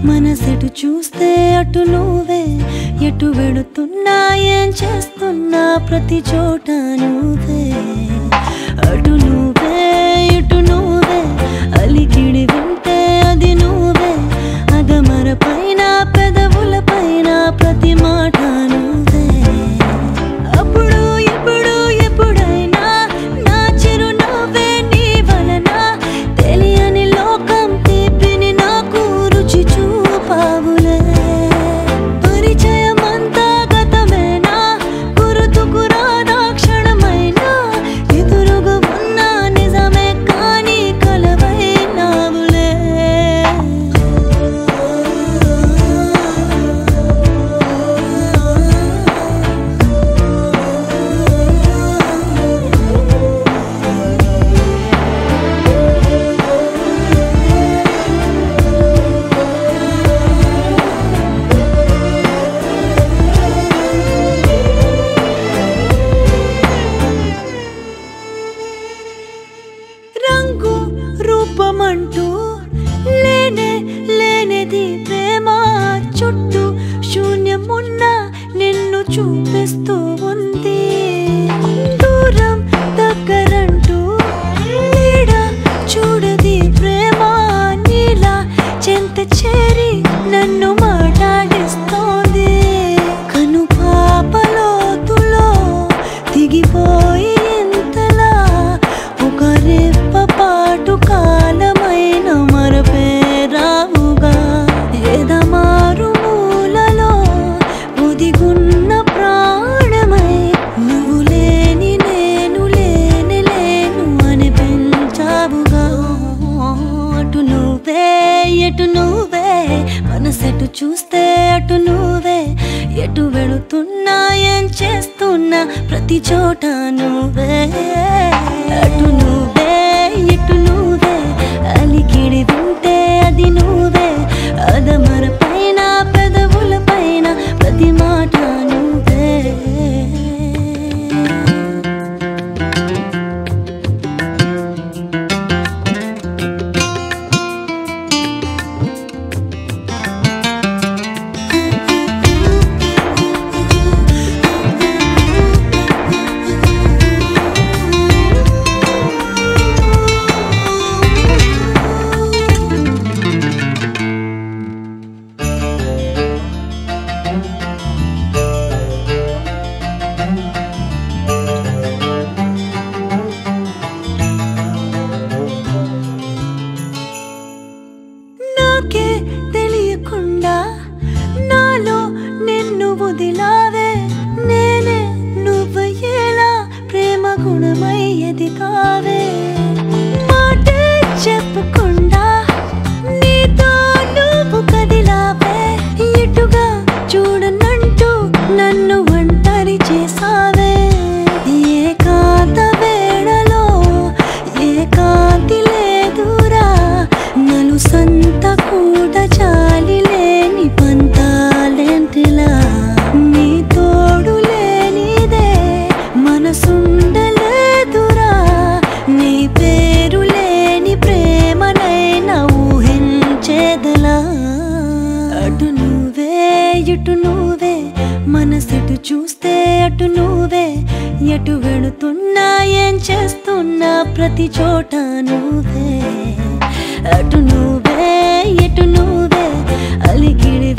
మనసెటు చూస్తే అటు నువ్వే, ఎటు వెళుతున్నా ఏం చేస్తున్నా ప్రతి చోట నువ్వే. అటు నువ్వే ఇటు నువ్వే, అలికిడి వింటే అది నువ్వే, అదమర పైన పెదవుల పైన ప్రతి మాట నువ్వే. అప్పుడు ఇప్పుడు ఎప్పుడైనా నా చిరునవ్వే నీ వలన, తెలియని లోకం తీపిని నాకు రుచి చూపావులే. పరిచయమంతా గతమేనా, గుర్తుకు రాదా క్షణమైనా, ఎదురుగా ఉన్న నిజమే కానీ కలవైనావులే. రంగు రూపమంటూ లేనే లేనిది ప్రేమ, చుట్టూ శూన్యమున్న నిన్ను చూపిస్తూ ఉంది. దూరం దగ్గరంటూ నీడ చూడది ప్రేమ, నీలా చెంత చేరి నన్ను మాట్లాడిస్తోంది. కను పాపలోతులో దిగిపోయి ఇంతలా ఒక రెప్పపాటు కాలమైన మరపేరావుగా, ఎదమారు మూలలో ఒదిగున్న ప్రాణమై, నువ్వు లేని నేను లేని లేను అనిపించావుగా. అటు నువ్వే ఎటు నువ్వే, మనసెటు చూస్తే అటు నువ్వే, ఎటు వెళుతున్నా ఏం చేస్తున్నా ప్రతి చోట నువ్వే. అటు నువ్వే ఇటు నువ్వే, అలికిడి వింటే అది నువ్వే, అదమర పైన పెదవుల పైన ప్రతి మాట నువ్వే. నాకే తెలియకుండా నాలో నిన్ను వదిలావే, నేనే నువ్వయ్యేలా ప్రేమ గుణమై ఎదిగావే. మాటే చెప్పకుండా నీతో నువ్వు కదిలావే, ఇటుగా చూడనంటూ నన్ను ఒంటరి చేసావే. ఏకాంత వేళలో ఏకాంతి లేదురా, నలు సంత కూడా చాలి లేని పంతాలేంటిలా, నీ తోడు లేనిదే మనసుండలేదురా, నీ పేరు లేని ప్రేమనైనా ఊహించేదలా. అటు నువ్వే ఇటు నువ్వే, మనసెటు చూస్తే అటు నువ్వే, ఎటు వెళుతున్నా ఏం చేస్తున్నా ప్రతి చోట నువ్వే. అటు నువ్వే ఇటు నువ్వే, అలికిడి